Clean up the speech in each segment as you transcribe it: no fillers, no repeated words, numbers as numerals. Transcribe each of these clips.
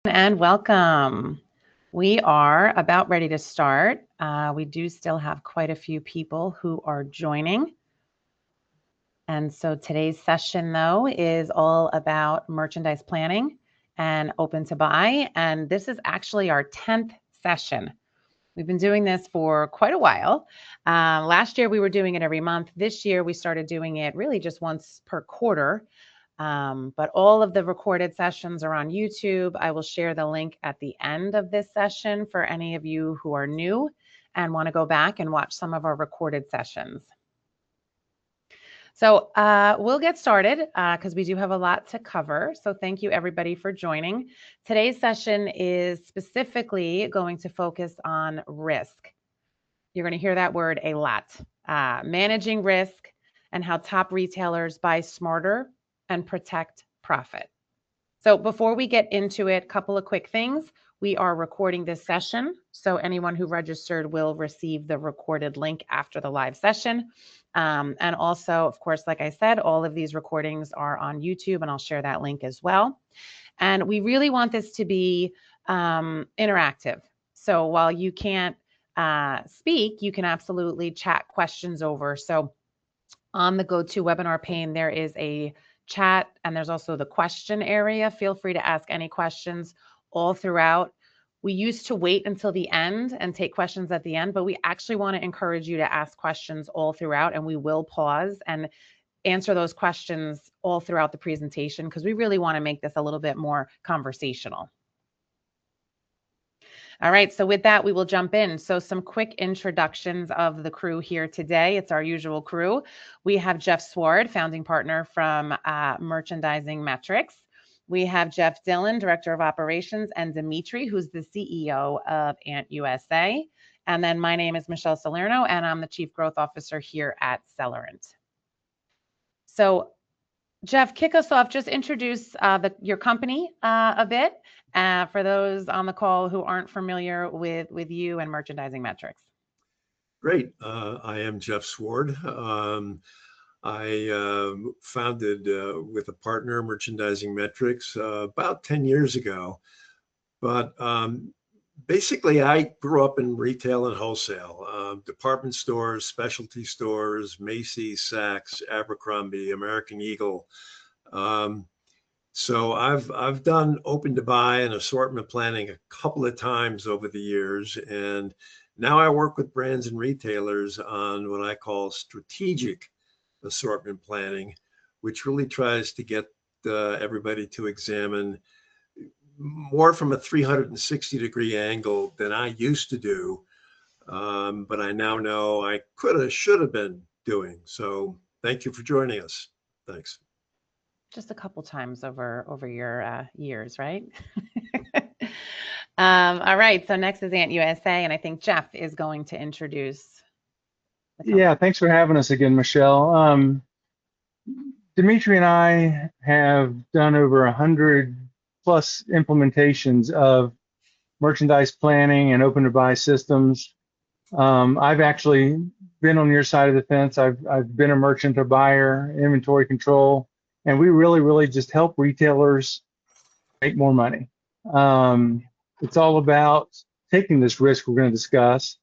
And welcome. We are about ready to start. We do still have quite a few people who are joining. And so today's session, though, is all about merchandise planning and open to buy. And this is actually our 10th session. We've been doing this for quite a while. Last year, we were doing it every month. This year, we started doing it really just once per quarter. But all of the recorded sessions are on YouTube. I will share the link at the end of this session for any of you who are new and want to go back and watch some of our recorded sessions. So we'll get started because we do have a lot to cover. So thank you everybody for joining. Today's session is specifically going to focus on risk. You're going to hear that word a lot. Managing risk and how top retailers buy smarter and protect profit. So before we get into it, a couple of quick things. We are recording this session, so anyone who registered will receive the recorded link after the live session. And also, of course, like I said, all of these recordings are on YouTube, and I'll share that link as well. And we really want this to be interactive. So while you can't speak, you can absolutely chat questions over. So on the GoToWebinar pane, there is a chat and there's also the question area. Feel free to ask any questions all throughout. We used to wait until the end and take questions at the end, but we actually want to encourage you to ask questions all throughout, and we will pause and answer those questions all throughout the presentation because we really want to make this a little bit more conversational. All right, so with that, we will jump in. So some quick introductions of the crew here today. It's our usual crew. We have Jeff Sward, founding partner from Merchandising Metrics. We have Jeff Dillon, Director of Operations, and Dmitry, who's the CEO of Ant USA. And then my name is Michele Salerno, and I'm the Chief Growth Officer here at Celerant. So Jeff, kick us off. Just introduce your company a bit for those on the call who aren't familiar with you and Merchandising Metrics. Great. I am Jeff Sward. I founded with a partner Merchandising Metrics about 10 years ago. But basically, I grew up in retail and wholesale, department stores, specialty stores, Macy's, Saks, Abercrombie, American Eagle. So I've done open to buy and assortment planning a couple of times over the years, and now I work with brands and retailers on what I call strategic assortment planning, which really tries to get everybody to examine more from a 360-degree angle than I used to do, but I now know I should have been doing. So thank you for joining us. Thanks. Just a couple times over your years, right? All right, so next is Ant USA, and I think Jeff is going to introduce. Yeah, thanks for having us again, Michele. Dmitry and I have done over 100 plus implementations of merchandise planning and open to buy systems. I've actually been on your side of the fence. I've been a merchant or buyer, inventory control, and we really just help retailers make more money. It's all about taking this risk we're going to discuss,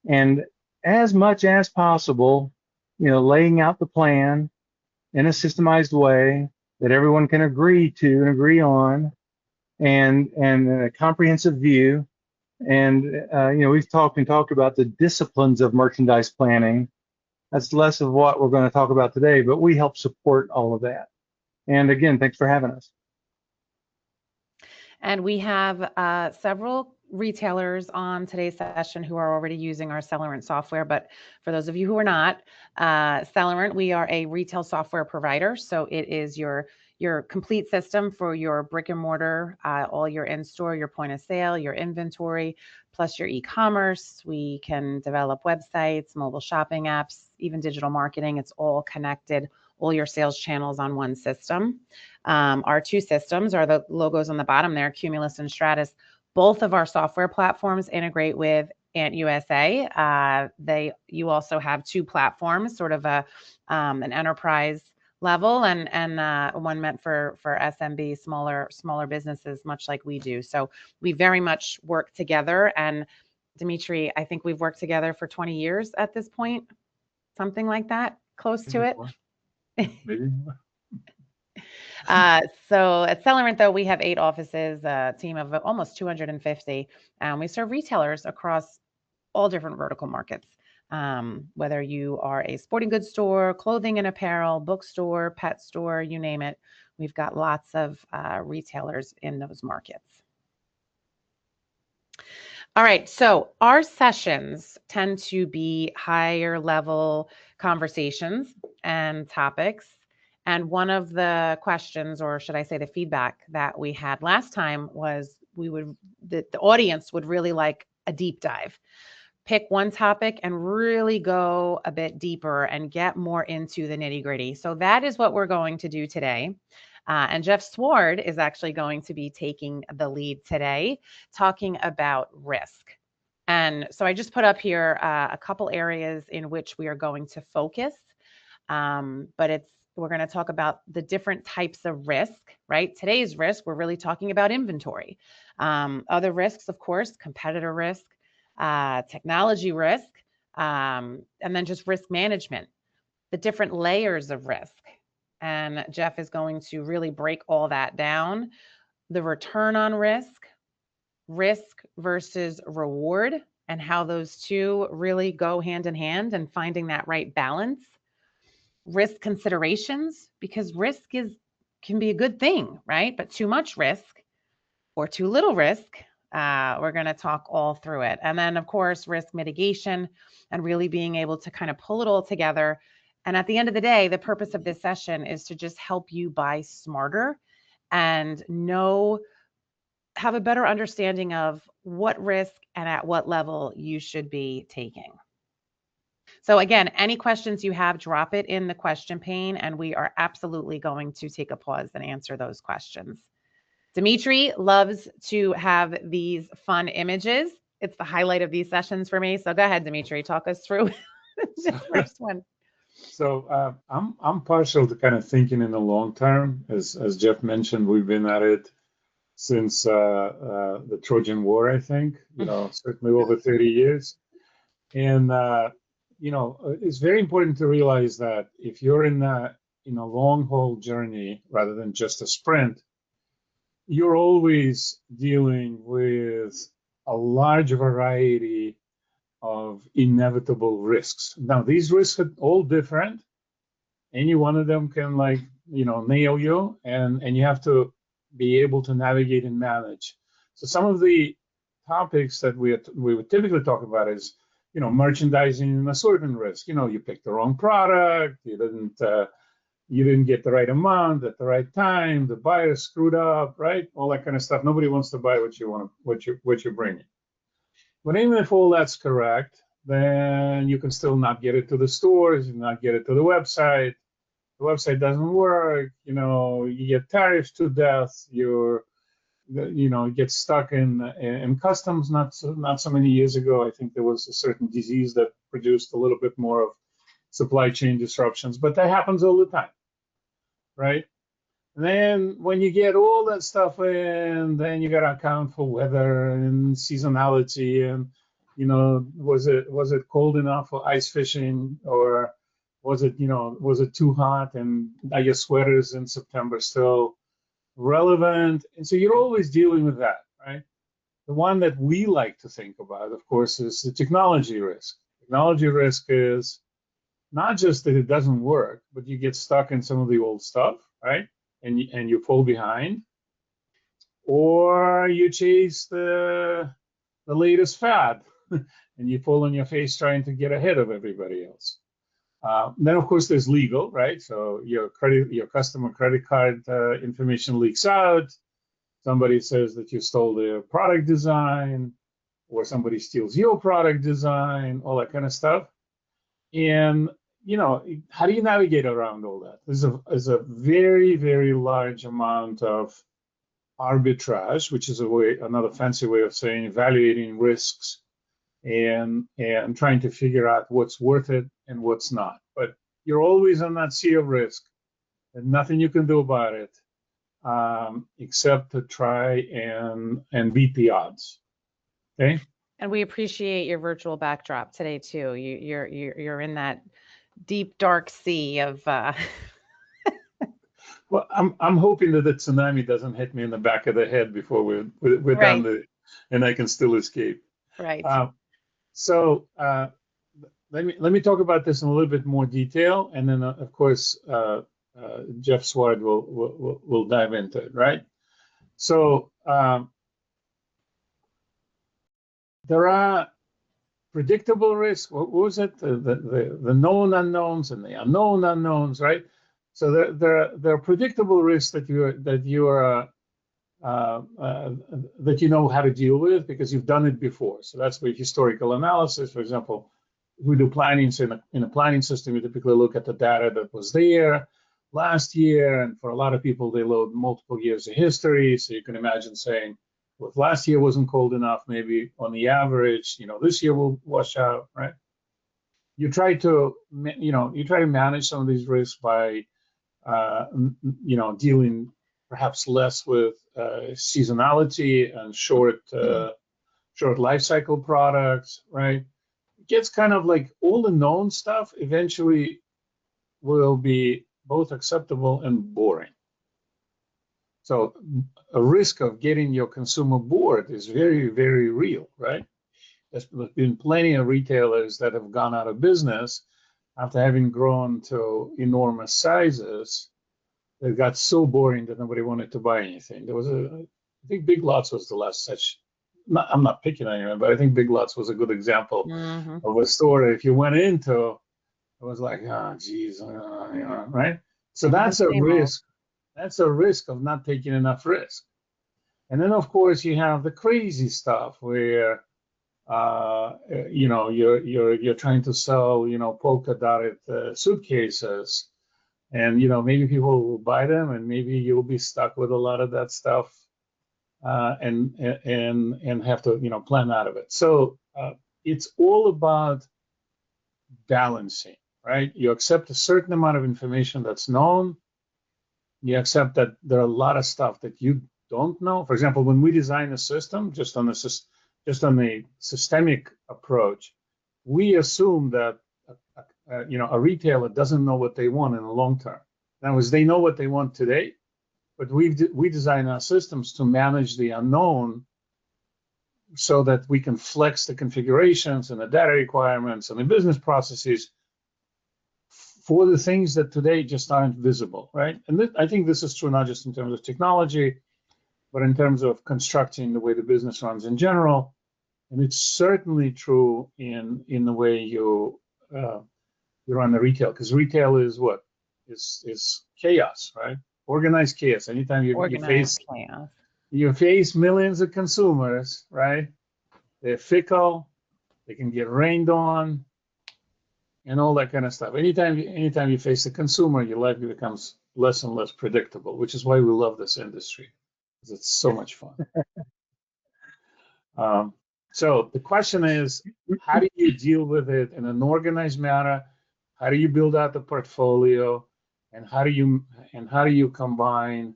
and as much as possible, laying out the plan in a systemized way that everyone can agree to and agree on, and a comprehensive view. And we've talked about the disciplines of merchandise planning. That's less of what we're going to talk about today, but we help support all of that. And again, thanks for having us. And we have several retailers on today's session who are already using our Celerant software. But for those of you who are not, Celerant, we are a retail software provider. So it is your complete system for your brick and mortar, all your in-store, your point of sale, your inventory, plus your e-commerce. We can develop websites, mobile shopping apps, even digital marketing. It's all connected, all your sales channels on one system. Our two systems are the logos on the bottom there, Cumulus and Stratus. Both of our software platforms integrate with Ant USA. You also have two platforms, sort of an enterprise level, and one meant for SMB, smaller businesses, much like we do. So we very much work together. And Dmitry, I think we've worked together for 20 years at this point, something like that, close to it. Maybe more. So at Celerant, though, we have 8 offices, a team of almost 250, and we serve retailers across all different vertical markets. Whether you are a sporting goods store, clothing and apparel, bookstore, pet store, you name it, we've got lots of retailers in those markets. All right, so our sessions tend to be higher level conversations and topics. And one of the questions, or should I say the feedback that we had last time, was the audience would really like a deep dive. Pick one topic and really go a bit deeper and get more into the nitty gritty. So that is what we're going to do today. And Jeff Sward is actually going to be taking the lead today, talking about risk. And so I just put up here a couple areas in which we are going to focus, but we're going to talk about the different types of risk, right? Today's risk, we're really talking about inventory. Other risks, of course, competitor risk, technology risk, and then just risk management, the different layers of risk. And Jeff is going to really break all that down. The return on risk versus reward, and how those two really go hand in hand, and finding that right balance. Risk considerations, because risk can be a good thing, right? But too much risk or too little risk, we're going to talk all through it. And then, of course, risk mitigation, and really being able to kind of pull it all together. And at the end of the day, the purpose of this session is to just help you buy smarter and have a better understanding of what risk and at what level you should be taking. So again, any questions you have, drop it in the question pane, and we are absolutely going to take a pause and answer those questions. Dmitry loves to have these fun images. It's the highlight of these sessions for me. So go ahead, Dmitry, talk us through the first one. So I'm partial to kind of thinking in the long term. As Jeff mentioned, we've been at it since the Trojan War, I think, certainly over 30 years. And, it's very important to realize that if you're in a long haul journey rather than just a sprint, you're always dealing with a large variety of inevitable risks. Now, these risks are all different. Any one of them can nail you, and you have to be able to navigate and manage. So some of the topics that we would typically talk about is, merchandising and assortment risk. You picked the wrong product, you didn't get the right amount at the right time, the buyer screwed up, right? All that kind of stuff. Nobody wants to buy what you're bringing. But even if all that's correct, then you can still not get it to the stores, you not get it to the website. The website doesn't work, you get tariffed to death, you get stuck in customs. Not so many years ago, I think there was a certain disease that produced a little bit more of supply chain disruptions, but that happens all the time, right? And then when you get all that stuff in, then you got to account for weather and seasonality, and was it cold enough for ice fishing, or was it too hot, and are your sweaters in September still relevant? And so you're always dealing with that, right? The one that we like to think about, of course, is the technology risk. Technology risk is not just that it doesn't work, but you get stuck in some of the old stuff, right? And you fall behind, or you chase the latest fad, and you fall on your face trying to get ahead of everybody else. Then, of course, there's legal, right? So your customer credit card information leaks out. Somebody says that you stole their product design, or somebody steals your product design, all that kind of stuff. And how do you navigate around all that? There's a very, very large amount of arbitrage, which is another fancy way of saying evaluating risks and trying to figure out what's worth it and what's not. But you're always on that sea of risk. There's nothing you can do about it except to try and beat the odds. Okay. And we appreciate your virtual backdrop today too. You're in that deep dark sea of. Well, I'm hoping that the tsunami doesn't hit me in the back of the head before we're Right. done, and I can still escape. Right. So let me talk about this in a little bit more detail, and then of course Jeff Sward will dive into it. Right. So there are predictable risks. What was it? The known unknowns and the unknown unknowns, right? So there are predictable risks that you know how to deal with because you've done it before. So that's where historical analysis, for example, we do planning. So in a planning system, you typically look at the data that was there last year, and for a lot of people, they load multiple years of history. So you can imagine saying, well, if last year wasn't cold enough, maybe on the average, this year will wash out, right? You try to manage some of these risks by, dealing perhaps less with seasonality and short life cycle products, right? It gets kind of like all the known stuff eventually will be both acceptable and boring. So a risk of getting your consumer bored is very, very real, right? There's been plenty of retailers that have gone out of business after having grown to enormous sizes. They got so boring that nobody wanted to buy anything. I think Big Lots was the last such. I'm not picking on anyone, but I think Big Lots was a good example of a store that if you went into, it was like, oh, geez, right? So that's a risk. That's a risk of not taking enough risk. And then, of course, you have the crazy stuff where, you're trying to sell, polka dotted suitcases, and maybe people will buy them, and maybe you'll be stuck with a lot of that stuff, and have to plan out of it. So it's all about balancing, right? You accept a certain amount of information that's known. You accept that there are a lot of stuff that you don't know. For example, when we design a system, just on the systemic approach, we assume that a retailer doesn't know what they want in the long term. In other words, they know what they want today, but we design our systems to manage the unknown so that we can flex the configurations and the data requirements and the business processes for the things that today just aren't visible, right? And I think this is true not just in terms of technology, but in terms of constructing the way the business runs in general. And it's certainly true in the way you run the retail, because retail is what? Is chaos, right? Organized chaos. Anytime you face millions of consumers, right? They're fickle, they can get rained on, and all that kind of stuff. Anytime you face the consumer, your life becomes less and less predictable, which is why we love this industry, because it's so much fun. So the question is, how do you deal with it in an organized manner? How do you build out the portfolio, and how do you combine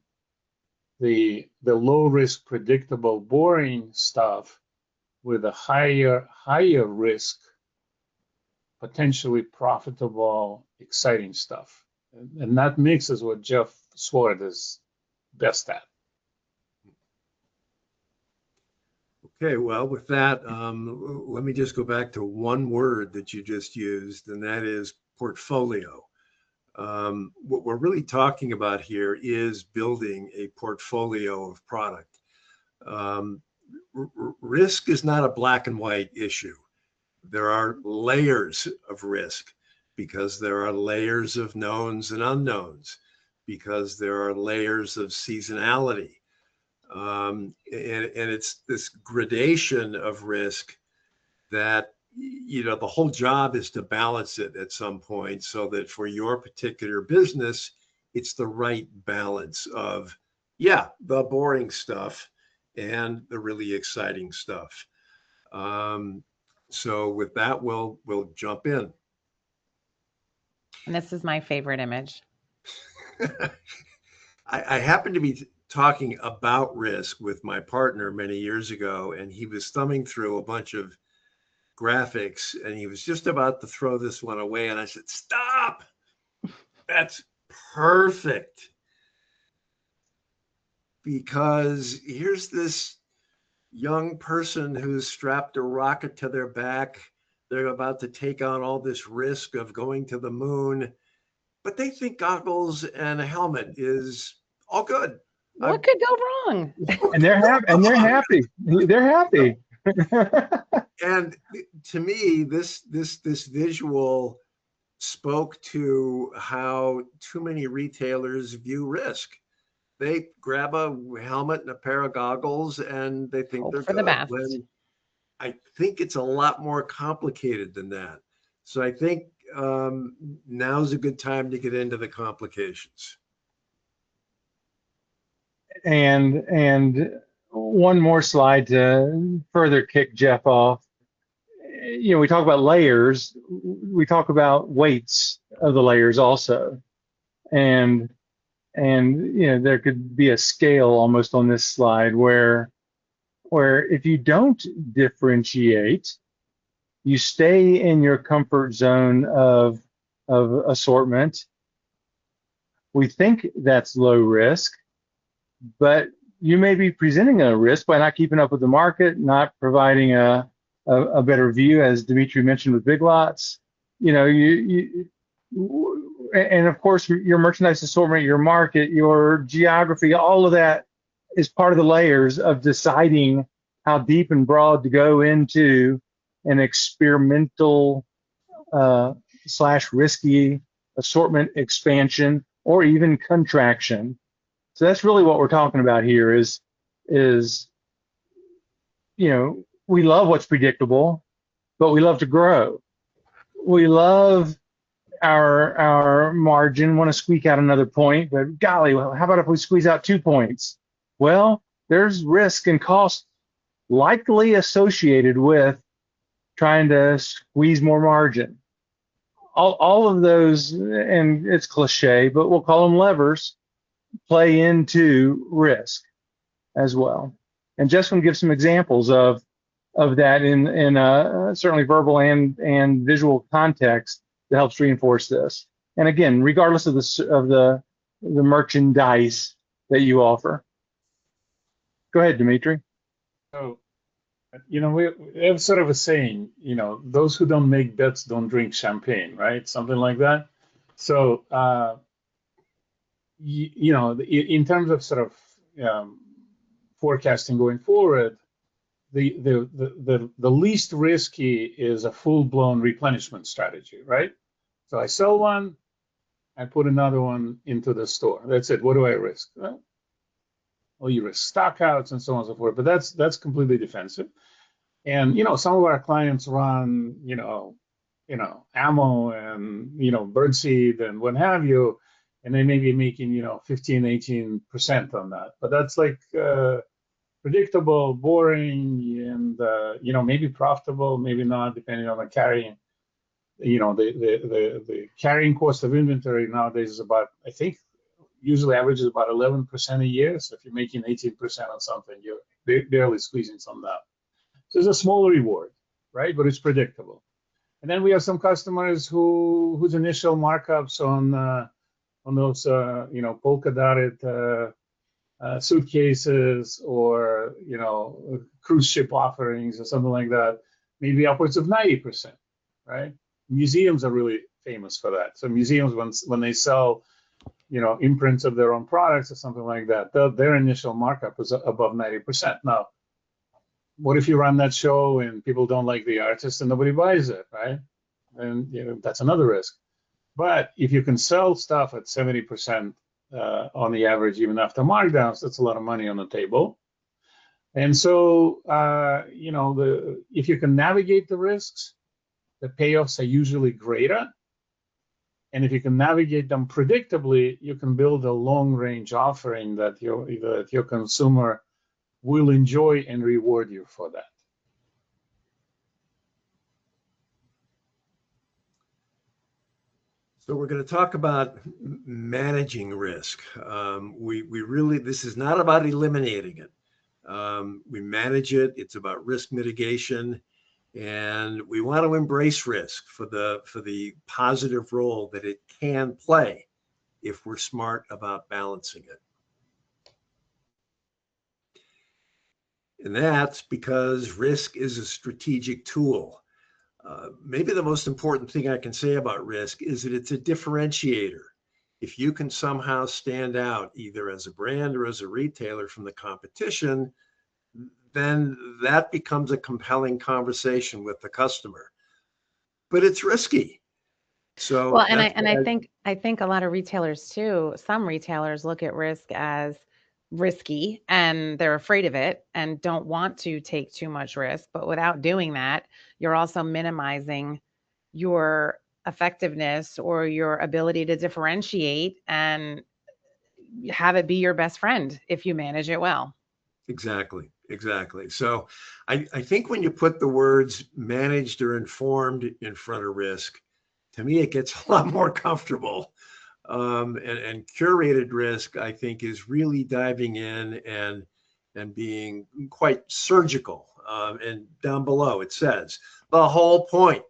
the low risk, predictable, boring stuff with the higher risk, potentially profitable, exciting stuff? And that mix is what Jeff Sward is best at. Okay, well, with that, let me just go back to one word that you just used, and that is portfolio. What we're really talking about here is building a portfolio of product. Risk is not a black and white issue. There are layers of risk because there are layers of knowns and unknowns, because there are layers of seasonality. And it's this gradation of risk that, the whole job is to balance it at some point so that for your particular business, it's the right balance of, the boring stuff and the really exciting stuff. So with that, we'll jump in. And this is my favorite image. I happened to be talking about risk with my partner many years ago, and he was thumbing through a bunch of graphics, and he was just about to throw this one away. And I said, "Stop! That's perfect." Because here's this young person who's strapped a rocket to their back. They're about to take on all this risk of going to the moon, but they think goggles and a helmet is all good. What could go wrong? And they're happy. And they're happy. They're happy. And to me, this visual spoke to how too many retailers view risk. They grab a helmet and a pair of goggles and they think Hope they're for the good. best. When I think it's a lot more complicated than that. So I think now's a good time to get into the complications. And one more slide to further kick Jeff off. You know, we talk about layers. We talk about weights of the layers also, and you know, there could be a scale almost on this slide where if you don't differentiate, you stay in your comfort zone of assortment. We think that's low risk, but you may be presenting a risk by not keeping up with the market, not providing a better view, as Dmitry mentioned with Big Lots. You know, and of course, your merchandise assortment, your market, your geography, all of that is part of the layers of deciding how deep and broad to go into an experimental / risky assortment expansion or even contraction. So that's really what we're talking about here is, you know, we love what's predictable, but we love to grow. We love our margin, want to squeak out another point, but golly, well, how about if we squeeze out 2 points? Well, there's risk and cost likely associated with trying to squeeze more margin. All of those, and it's cliche, but we'll call them levers, play into risk as well. And Jeff's going to give some examples of that in certainly verbal and visual context that helps reinforce this. And again, regardless of the merchandise that you offer. Go ahead, Dmitry. So, you know, we have sort of a saying, you know, those who don't make bets don't drink champagne, right? Something like that. So, you know, in terms of sort of forecasting going forward, the least risky is a full-blown replenishment strategy, right? So I sell one, I put another one into the store. That's it. What do I risk? Well, you risk stockouts and so on and so forth, but that's completely defensive. And you know, some of our clients run, you know, ammo and birdseed and what have you, and they may be making 15, 18% on that. But that's like predictable, boring, and maybe profitable, maybe not, depending on the carrying. The carrying cost of inventory nowadays is about, I think, usually averages about 11% a year. So if you're making 18% on something, you're barely squeezing some out. So it's a small reward, right? But it's predictable. And then we have some customers whose initial markups on those polka dotted suitcases or cruise ship offerings or something like that, maybe upwards of 90%, right? Museums are really famous for that. So museums, when they sell imprints of their own products or something like that, their initial markup is above 90%. Now, what if you run that show and people don't like the artist and nobody buys it, right? And that's another risk. But if you can sell stuff at 70% on the average, even after markdowns, that's a lot of money on the table. And so, if you can navigate the risks, the payoffs are usually greater. And if you can navigate them predictably, you can build a long-range offering that your consumer will enjoy and reward you for that. So we're going to talk about managing risk. We really, this is not about eliminating it. We manage it. It's about risk mitigation, and we want to embrace risk for the positive role that it can play if we're smart about balancing it. And that's because risk is a strategic tool. Maybe the most important thing I can say about risk is that it's a differentiator. If you can somehow stand out either as a brand or as a retailer from the competition, then that becomes a compelling conversation with the customer. But it's risky. So well, and I think a lot of retailers too, some retailers look at risk as risky and they're afraid of it and don't want to take too much risk. But without doing that, you're also minimizing your effectiveness or your ability to differentiate and have it be your best friend if you manage it well. Exactly. So I think when you put the words managed or informed in front of risk, to me, it gets a lot more comfortable. And curated risk, I think, is really diving in and being quite surgical. And down below, it says the whole point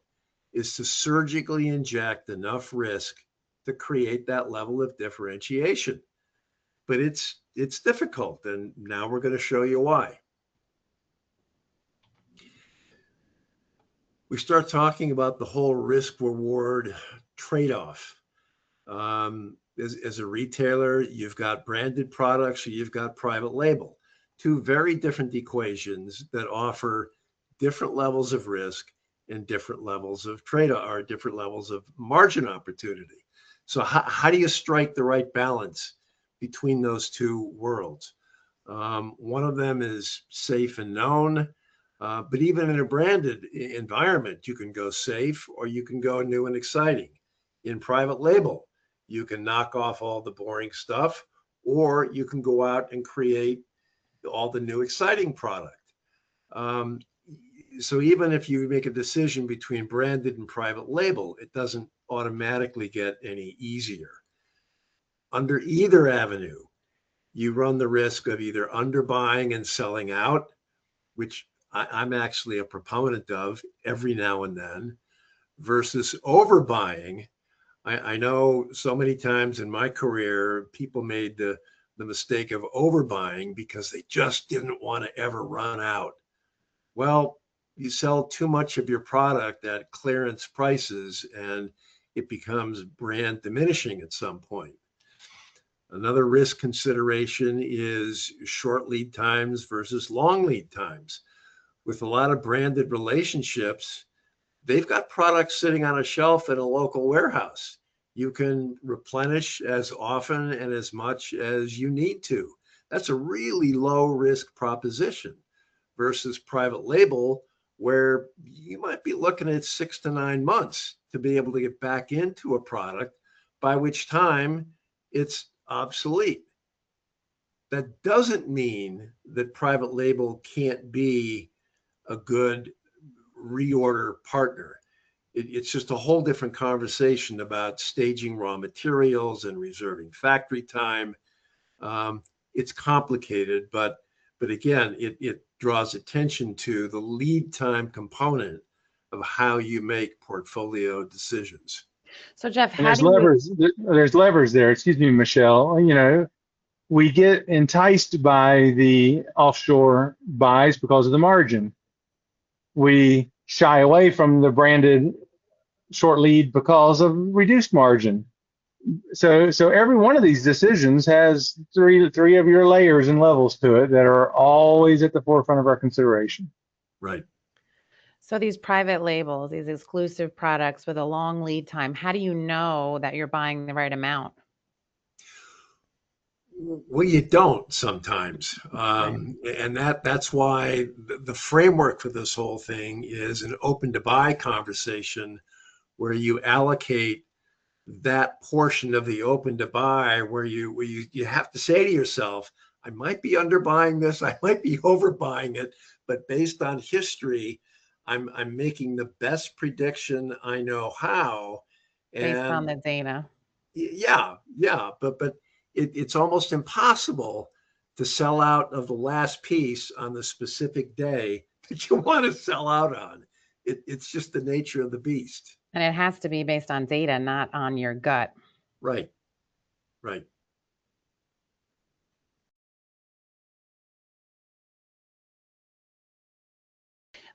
is to surgically inject enough risk to create that level of differentiation. But it's difficult, and now we're going to show you why. We start talking about the whole risk reward trade-off. As a retailer, you've got branded products or you've got private label, two very different equations that offer different levels of risk and different levels of trade-off or different levels of margin opportunity. So how do you strike the right balance between those two worlds? One of them is safe and known, but even in a branded environment, you can go safe or you can go new and exciting. In private label, you can knock off all the boring stuff, or you can go out and create all the new exciting product. So even if you make a decision between branded and private label, it doesn't automatically get any easier. Under either avenue, you run the risk of either underbuying and selling out, which I'm actually a proponent of every now and then, versus overbuying. I know so many times in my career, people made the mistake of overbuying because they just didn't want to ever run out. Well, you sell too much of your product at clearance prices and it becomes brand diminishing at some point. Another risk consideration is short lead times versus long lead times. With a lot of branded relationships, they've got products sitting on a shelf in a local warehouse. You can replenish as often and as much as you need to. That's a really low risk proposition versus private label, where you might be looking at 6 to 9 months to be able to get back into a product, by which time it's obsolete. That doesn't mean that private label can't be a good reorder partner. It's just a whole different conversation about staging raw materials and reserving factory time. It's complicated, but again, it draws attention to the lead time component of how you make portfolio decisions. So Jeff, And there's levers there. Excuse me, Michele. You know, we get enticed by the offshore buys because of the margin. We shy away from the branded short lead because of reduced margin. So every one of these decisions has three of your layers and levels to it that are always at the forefront of our consideration. Right. So these private labels, these exclusive products with a long lead time, how do you know that you're buying the right amount? Well, you don't sometimes. And that's why the framework for this whole thing is an open to buy conversation where you allocate that portion of the open to buy where you have to say to yourself, I might be underbuying this, I might be overbuying it, but based on history, I'm making the best prediction I know how, Based on And the data. yeah, but it's almost impossible to sell out of the last piece on the specific day that you want to sell out on. It's just the nature of the beast. And it has to be based on data, not on your gut. Right, right.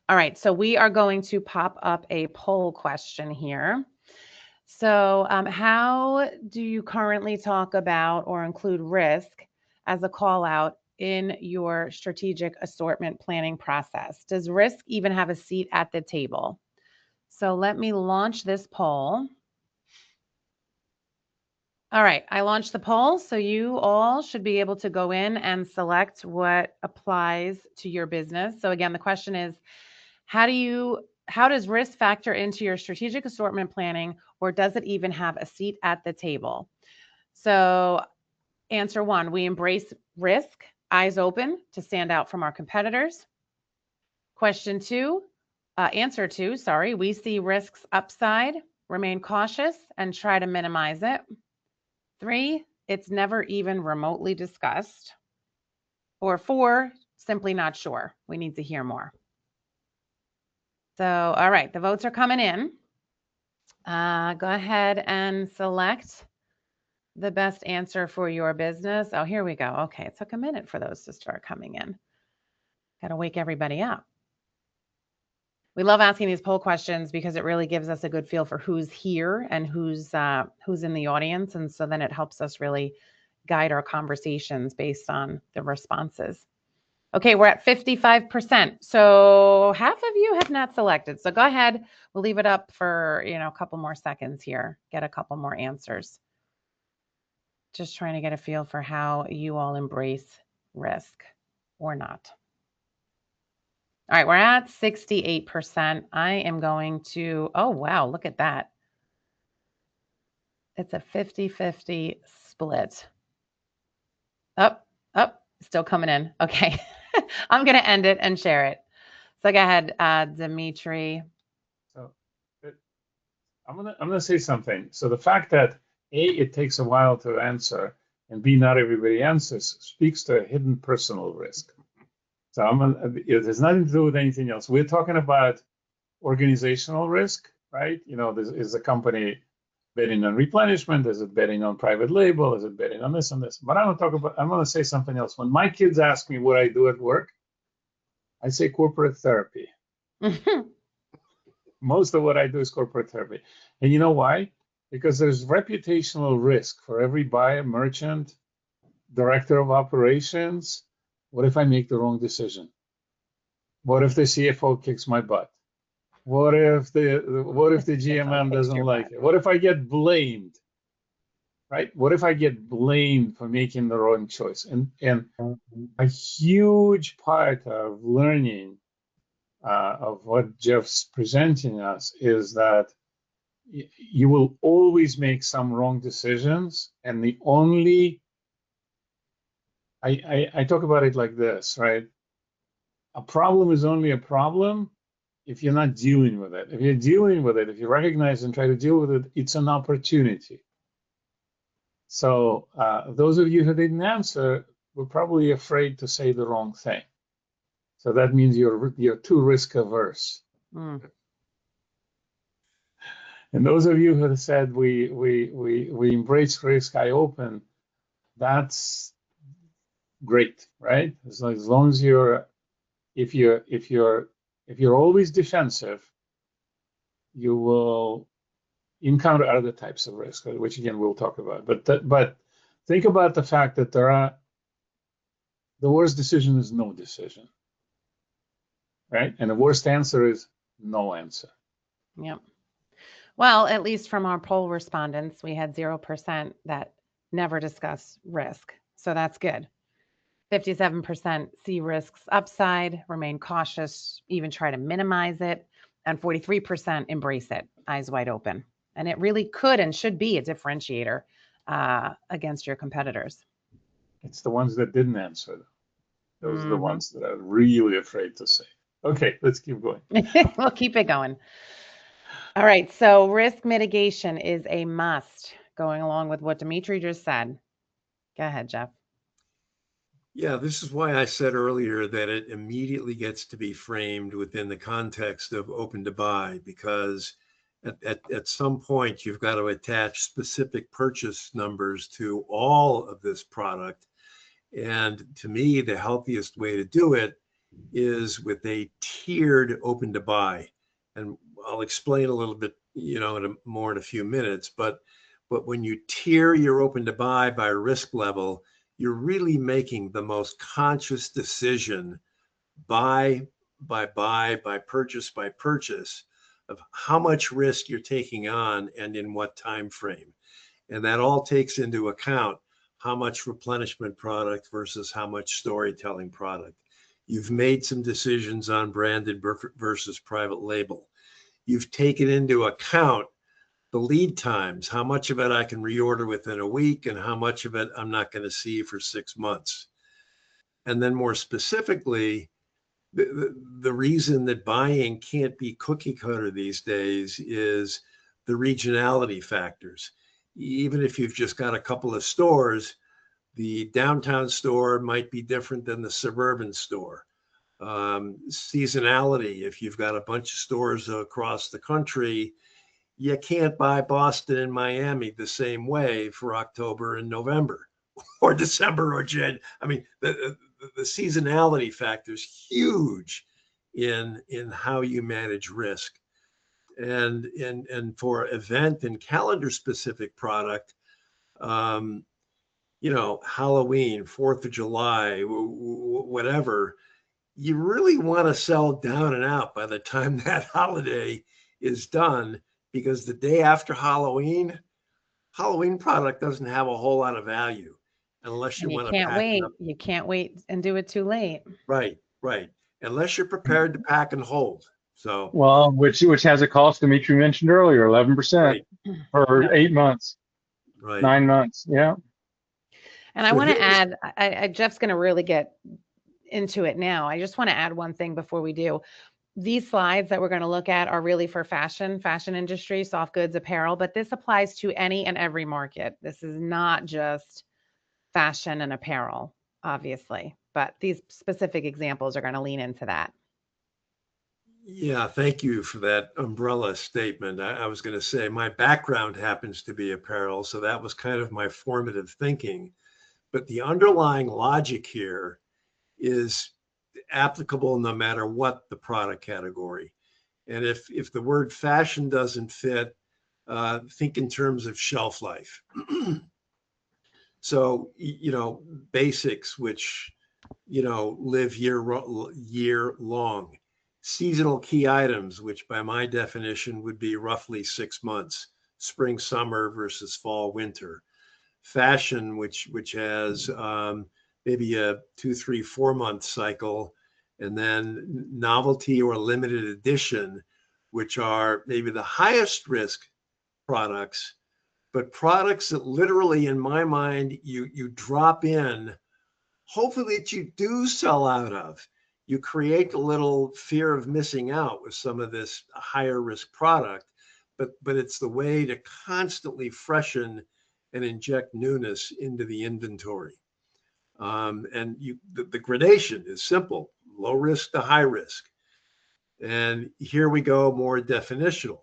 All right, so we are going to pop up a poll question here. So how do you currently talk about or include risk as a call out in your strategic assortment planning process? Does risk even have a seat at the table? So let me launch this poll. All right, I launched the poll, so you all should be able to go in and select what applies to your business. So again, the question is, how does risk factor into your strategic assortment planning, or does it even have a seat at the table? So answer 1, we embrace risk, eyes open to stand out from our competitors. Answer 2, we see risks upside, remain cautious, and try to minimize it. 3, it's never even remotely discussed. Or 4, simply not sure. We need to hear more. So, all right, the votes are coming in. Go ahead and select the best answer for your business. Oh, here we go. Okay, it took a minute for those to start coming in. Got to wake everybody up. We love asking these poll questions because it really gives us a good feel for who's here and who's in the audience. And so then it helps us really guide our conversations based on the responses. Okay, we're at 55%. So half of you have not selected. So go ahead. We'll leave it up for, a couple more seconds here. Get a couple more answers. Just trying to get a feel for how you all embrace risk or not. All right, we're at 68%. I am going to, oh, wow, look at that. It's a 50-50 split. Still coming in. Okay. I'm going to end it and share it. So go ahead, Dmitry. So I'm gonna say something. So the fact that A, it takes a while to answer, and B, not everybody answers, speaks to a hidden personal risk. So it has nothing to do with anything else. We're talking about organizational risk, right? Is the company betting on replenishment? Is it betting on private label? Is it betting on this and this? But I'm going to say something else. When my kids ask me what I do at work, I say corporate therapy. Most of what I do is corporate therapy. And you know why? Because there's reputational risk for every buyer, merchant, director of operations. What if I make the wrong decision? What if the CFO kicks my butt? What if the GMM doesn't like it? What if I get blamed? Right? What if I get blamed for making the wrong choice? And a huge part of learning of what Jeff's presenting us is that you will always make some wrong decisions, and I talk about it like this, right? A problem is only a problem if you're not dealing with it. If you're dealing with it, if you recognize and try to deal with it, it's an opportunity. So those of you who didn't answer were probably afraid to say the wrong thing. So that means you're too risk averse. And those of you who said we embrace risk, eye open, that's great, right? As long as if you're always defensive, you will encounter other types of risk, which again we'll talk about. But think about the fact that the worst decision is no decision, right? And the worst answer is no answer. Yep. Well, at least from our poll respondents, we had 0% that never discuss risk. So that's good. 57% see risks upside, remain cautious, even try to minimize it, and 43% embrace it, eyes wide open. And it really could and should be a differentiator against your competitors. It's the ones that didn't answer, though. Those are the ones that are really afraid to say. Okay, let's keep going. We'll keep it going. All right, so risk mitigation is a must, going along with what Dmitry just said. Go ahead, Jeff. Yeah, this is why I said earlier that it immediately gets to be framed within the context of open to buy, because at some point you've got to attach specific purchase numbers to all of this product. And to me, the healthiest way to do it is with a tiered open to buy. And I'll explain a little bit, more in a few minutes. But when you tier your open to buy by risk level, you're really making the most conscious decision buy by purchase by purchase of how much risk you're taking on and in what time frame. And that all takes into account how much replenishment product versus how much storytelling product. You've made some decisions on branded versus private label. You've taken into account the lead times, how much of it I can reorder within a week and how much of it I'm not going to see for 6 months. And then more specifically, the reason that buying can't be cookie cutter these days is the regionality factors. Even if you've just got a couple of stores, the downtown store might be different than the suburban store. Seasonality, if you've got a bunch of stores across the country, you can't buy Boston and Miami the same way for October and November or December or January. I mean, the seasonality factor is huge in how you manage risk. And for event and calendar specific product, Halloween, 4th of July, whatever, you really want to sell down and out by the time that holiday is done, because the day after Halloween product doesn't have a whole lot of value unless you want to pack it up. You can't wait and do it too late. Right. Unless you're prepared to pack and hold. So well, which has a cost Dmitry mentioned earlier, 11% for 8 months, right. 9 months. Yeah. And I want to add, Jeff's going to really get into it now. I just want to add one thing before we do. These slides that we're going to look at are really for fashion industry, soft goods, apparel, but this applies to any and every market. This is not just fashion and apparel, obviously, but these specific examples are going to lean into that. Yeah, thank you for that umbrella statement. I was going to say my background happens to be apparel, so that was kind of my formative thinking. But the underlying logic here is applicable no matter what the product category. And if the word fashion doesn't fit, think in terms of shelf life. So, basics, which, live year long. Seasonal key items, which by my definition would be roughly 6 months, spring, summer versus fall, winter. Fashion, which has maybe a 2, 3, 4 month cycle, and then novelty or limited edition, which are maybe the highest risk products, but products that literally, in my mind, you drop in, hopefully that you do sell out of. You create a little fear of missing out with some of this higher risk product, but it's the way to constantly freshen and inject newness into the inventory. And the gradation is simple: low risk to high risk. And here we go, more definitional: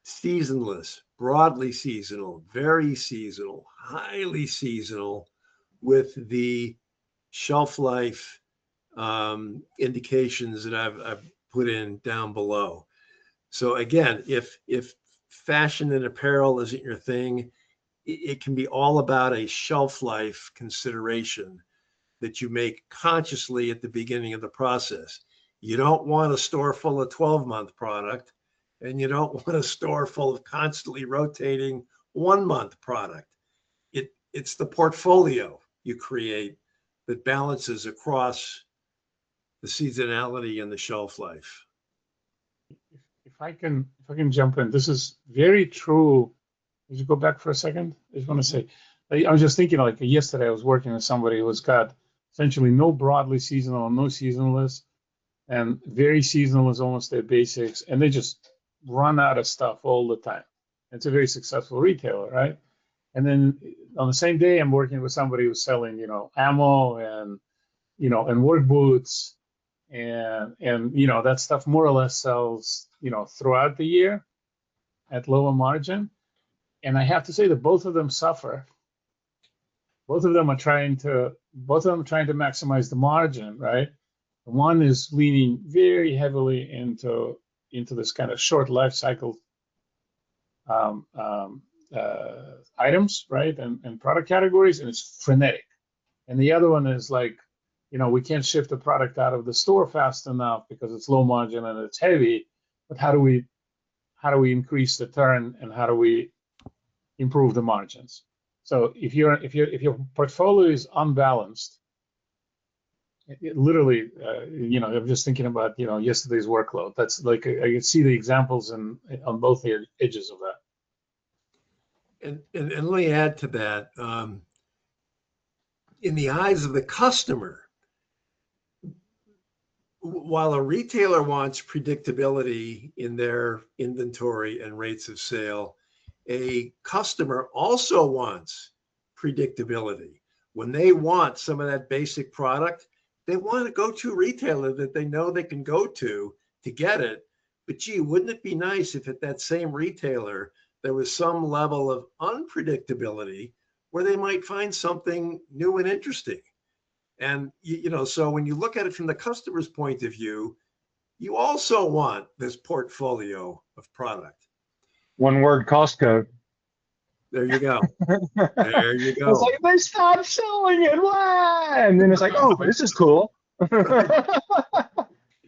seasonless, broadly seasonal, very seasonal, highly seasonal, with the shelf life indications that I've put in down below. So again, if fashion and apparel isn't your thing, it can be all about a shelf life consideration that you make consciously at the beginning of the process. You don't want a store full of 12-month product, and you don't want a store full of constantly rotating 1-month product. It's the portfolio you create that balances across the seasonality and the shelf life. If I can jump in, this is very true. Did you go back for a second? I just want to say, I was just thinking, like yesterday, I was working with somebody who's got essentially no broadly seasonal, no seasonless, and very seasonal is almost their basics, and they just run out of stuff all the time. It's a very successful retailer, right? And then on the same day, I'm working with somebody who's selling, ammo and, and work boots, and that stuff more or less sells, throughout the year at lower margin. And I have to say that both of them suffer. Both of them are trying to maximize the margin, right? One is leaning very heavily into this kind of short life cycle items, right, and product categories, and it's frenetic. And the other one is like, we can't ship the product out of the store fast enough because it's low margin and it's heavy. But how do we increase the turn, and how do we improve the margins? So if your portfolio is unbalanced, literally, I'm just thinking about yesterday's workload. That's like I can see the examples on both edges of that. And let me add to that. In the eyes of the customer, while a retailer wants predictability in their inventory and rates of sale, a customer also wants predictability. When they want some of that basic product, they want to go to a retailer that they know they can go to get it. But gee, wouldn't it be nice if at that same retailer there was some level of unpredictability where they might find something new and interesting? And so when you look at it from the customer's point of view, you also want this portfolio of product. One word: cost code. There you go. There you go. It's like, they stopped selling it. Why? And then it's like, oh, this is cool.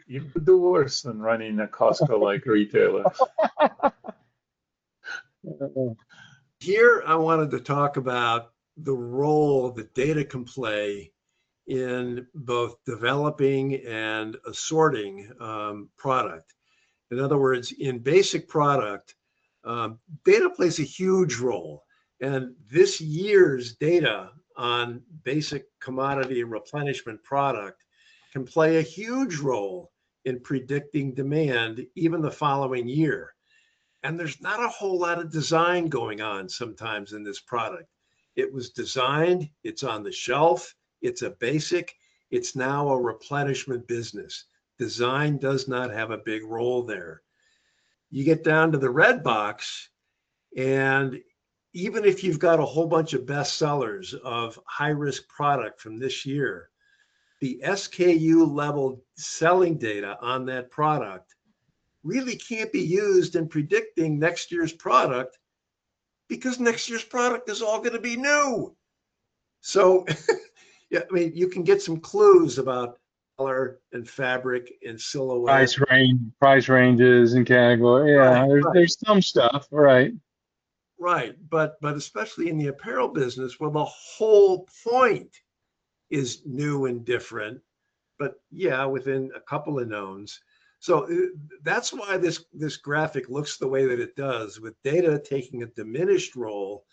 You could do worse than running a Costco-like retailer. Here, I wanted to talk about the role that data can play in both developing and assorting product. In other words, in basic product, data plays a huge role. And this year's data on basic commodity replenishment product can play a huge role in predicting demand even the following year. And there's not a whole lot of design going on sometimes in this product. It was designed, it's on the shelf, it's a basic, it's now a replenishment business. Design does not have a big role there. You get down to the red box, and even if you've got a whole bunch of bestsellers of high-risk product from this year, the SKU level selling data on that product really can't be used in predicting next year's product, because next year's product is all going to be new. So, yeah, I mean, you can get some clues about color and fabric and silhouette. Price ranges and category. Yeah, Right, there's some stuff, right? Right, but especially in the apparel business, where the whole point is new and different, but yeah, within a couple of knowns. So that's why this graphic looks the way that it does, with data taking a diminished role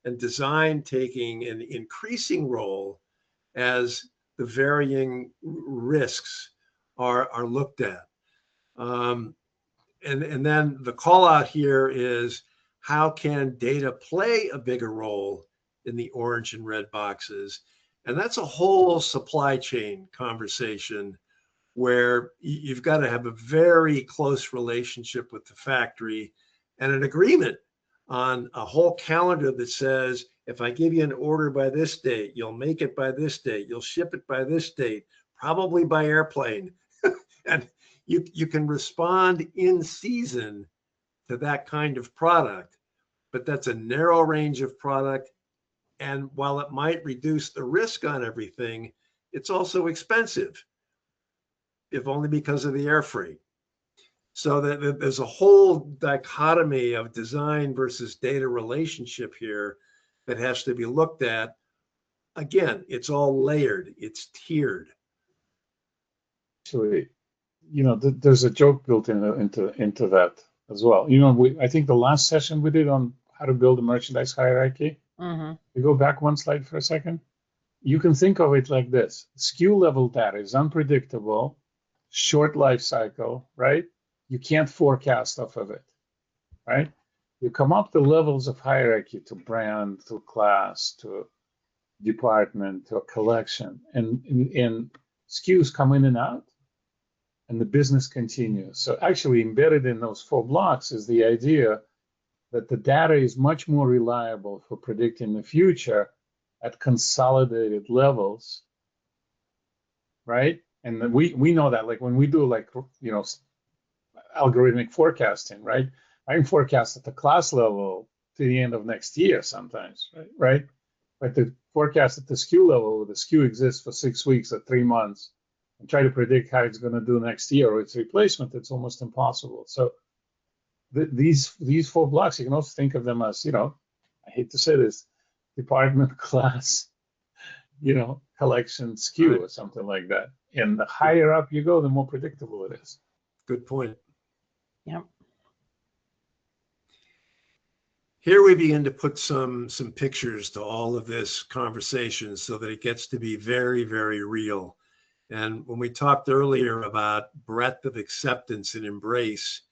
and design taking an increasing role as the varying risks are looked at. And then the call out here is, how can data play a bigger role in the orange and red boxes? And that's a whole supply chain conversation where you've got to have a very close relationship with the factory and an agreement on a whole calendar that says, if I give you an order by this date, you'll make it by this date, you'll ship it by this date, probably by airplane. And you can respond in season to that kind of product, but that's a narrow range of product. And while it might reduce the risk on everything, it's also expensive, if only because of the air freight. So that there's a whole dichotomy of design versus data relationship here that has to be looked at. Again, it's all layered, it's tiered. Actually, there's a joke built into that as well. I think the last session we did on how to build a merchandise hierarchy. Mm-hmm. We go back one slide for a second. You can think of it like this: SKU level data is unpredictable, short life cycle, right? You can't forecast off of it. right? You come up the levels of hierarchy to brand, to class, to department, to a collection, and SKUs come in and out, and the business continues. So actually embedded in those 4 blocks is the idea that the data is much more reliable for predicting the future at consolidated levels, right? And we know that, like when we do like, algorithmic forecasting, right? I can forecast at the class level to the end of next year sometimes, right? But the forecast at the SKU level, the SKU exists for 6 weeks or 3 months, and try to predict how it's going to do next year or its replacement, it's almost impossible. So these 4 blocks, you can also think of them as, I hate to say this, department, class, collection, SKU, or something like that. And the higher up you go, the more predictable it is. Good point. Yep. Here we begin to put some pictures to all of this conversation so that it gets to be very, very real. And when we talked earlier about breadth of acceptance and embrace,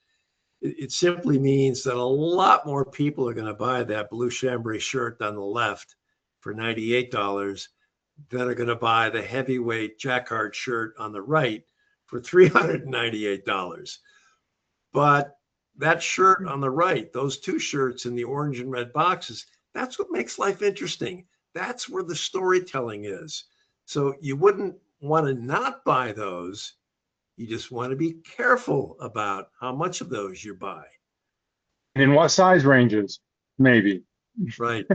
it simply means that a lot more people are going to buy that blue chambray shirt on the left for $98 than are going to buy the heavyweight jacquard shirt on the right for $398. But that shirt on the right, those 2 shirts in the orange and red boxes, that's what makes life interesting. That's where the storytelling is. So you wouldn't want to not buy those. You just want to be careful about how much of those you buy. And in what size ranges, maybe. Right.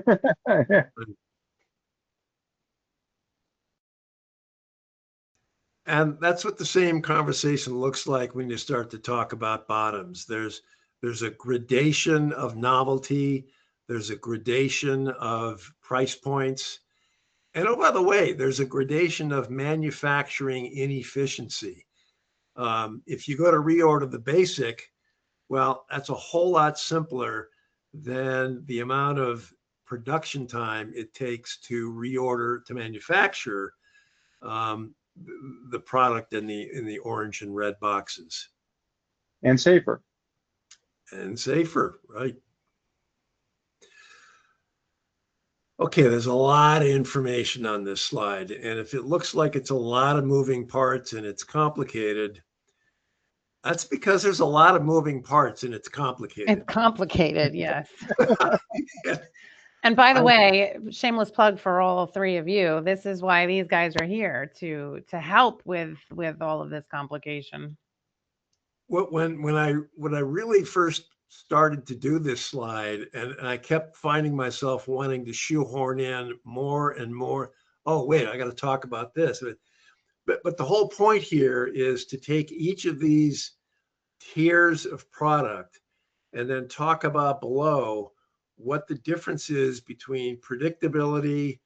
And that's what the same conversation looks like when you start to talk about bottoms. There's a gradation of novelty. There's a gradation of price points. And oh, by the way, there's a gradation of manufacturing inefficiency. If you go to reorder the basic, well, that's a whole lot simpler than the amount of production time it takes to reorder, to manufacture the product in the orange and red boxes. And safer. And safer, right? Okay, there's a lot of information on this slide. And if it looks like it's a lot of moving parts and it's complicated, that's because there's a lot of moving parts and it's complicated. It's complicated, yes. And by the way, shameless plug for all 3 of you. This is why these guys are here to help with all of this complication. When I really first started to do this slide, and I kept finding myself wanting to shoehorn in more and more. Oh, wait, I got to talk about this. But the whole point here is to take each of these tiers of product and then talk about below what the difference is between predictability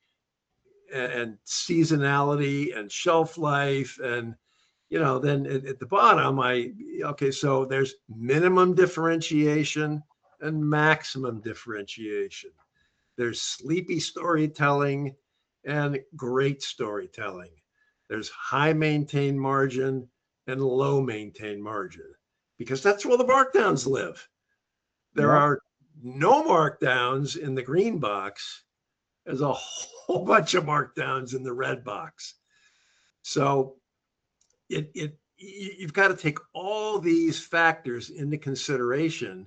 and seasonality and shelf life. And, then at the bottom, so there's minimum differentiation and maximum differentiation. There's sleepy storytelling and great storytelling. There's high maintained margin and low maintained margin, because that's where the markdowns live. There are no markdowns in the green box. There's a whole bunch of markdowns in the red box. So you've got to take all these factors into consideration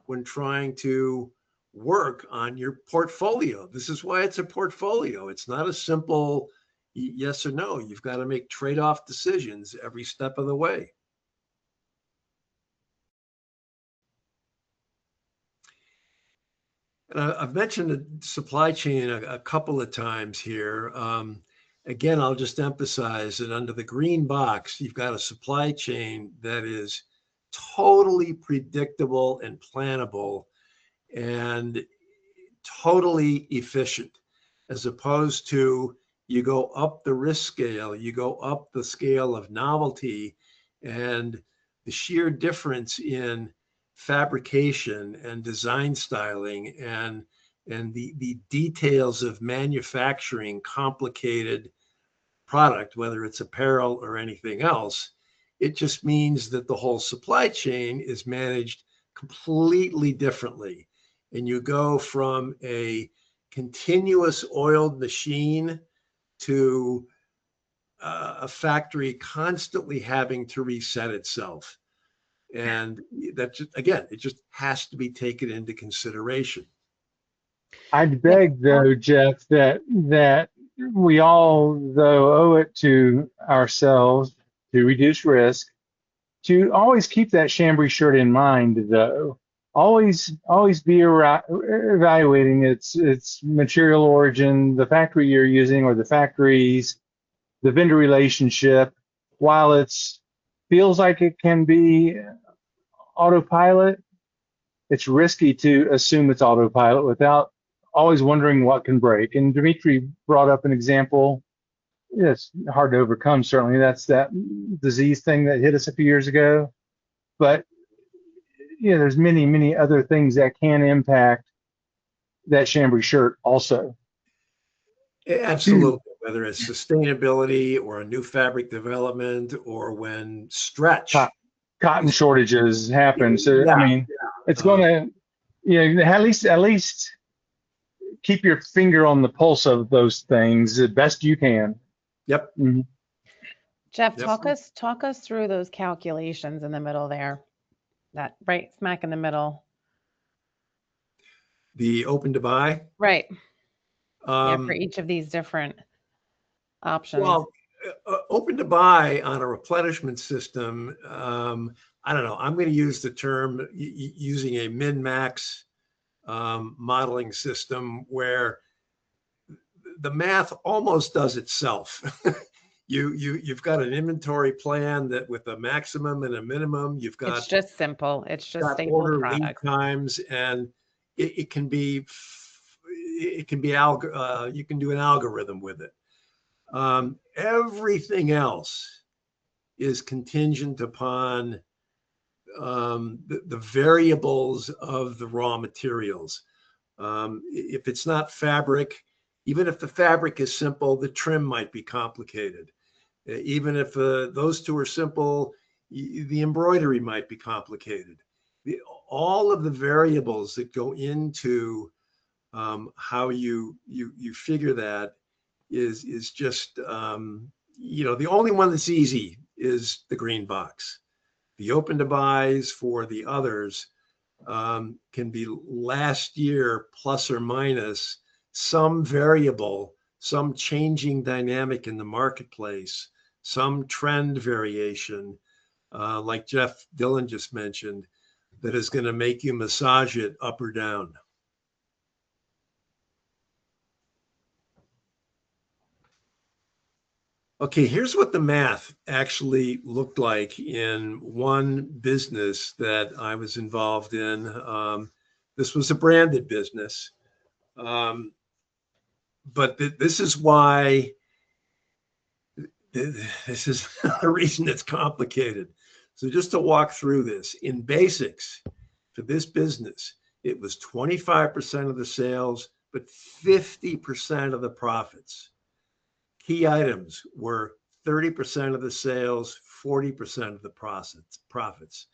when trying to work on your portfolio. This is why it's a portfolio. It's not a simple yes or no. You've got to make trade-off decisions every step of the way. And I've mentioned the supply chain a couple of times here. Again, I'll just emphasize that under the green box, you've got a supply chain that is totally predictable and plannable and totally efficient, as opposed to you go up the risk scale, you go up the scale of novelty, and the sheer difference in fabrication and design styling and the details of manufacturing complicated product, whether it's apparel or anything else. It just means that the whole supply chain is managed completely differently. And you go from a continuous oiled machine to a factory constantly having to reset itself. And that just, again, it just has to be taken into consideration. I'd beg, though, Jeff, that we all, though, owe it to ourselves to reduce risk, to always keep that chambray shirt in mind, though. Always be evaluating its material origin, the factory you're using, or the factories, the vendor relationship. While it's feels like it can be autopilot, it's risky to assume it's autopilot without always wondering what can break. And Dmitry brought up an example. It's hard to overcome, certainly. That's that disease thing that hit us a few years ago. But there's many other things that can impact that chambray shirt also. Absolutely. Whether it's sustainability or a new fabric development, or when stretch. Cotton shortages happen. So, yeah, I mean, it's going to, at least keep your finger on the pulse of those things the best you can. Yep. Mm-hmm. Jeff, talk us through those calculations in the middle there. That right smack in the middle. The open to buy. Right. For each of these different options. Well, open to buy on a replenishment system. I don't know. I'm going to use the term using a min-max modeling system where the math almost does itself. You've got an inventory plan that with a maximum and a minimum, you've got. It's just simple. It's just staple order products. lead times, and it can be you can do an algorithm with it. Everything else is contingent upon the variables of the raw materials. If it's not fabric, even if the fabric is simple, the trim might be complicated. Even if those two are simple, the embroidery might be complicated. All of the variables that go into how you figure that is just the only one that's easy is the green box. The open to buys for the others can be last year plus or minus some variable, some changing dynamic in the marketplace, some trend variation, like Jeff Dillon just mentioned, that is going to make you massage it up or down. Okay, here's what the math actually looked like in one business that I was involved in. This was a branded business. But this is why, this is the reason it's complicated. So just to walk through this, in basics, for this business, it was 25% of the sales, but 50% of the profits. Key items were 30% of the sales, 40% of the profits.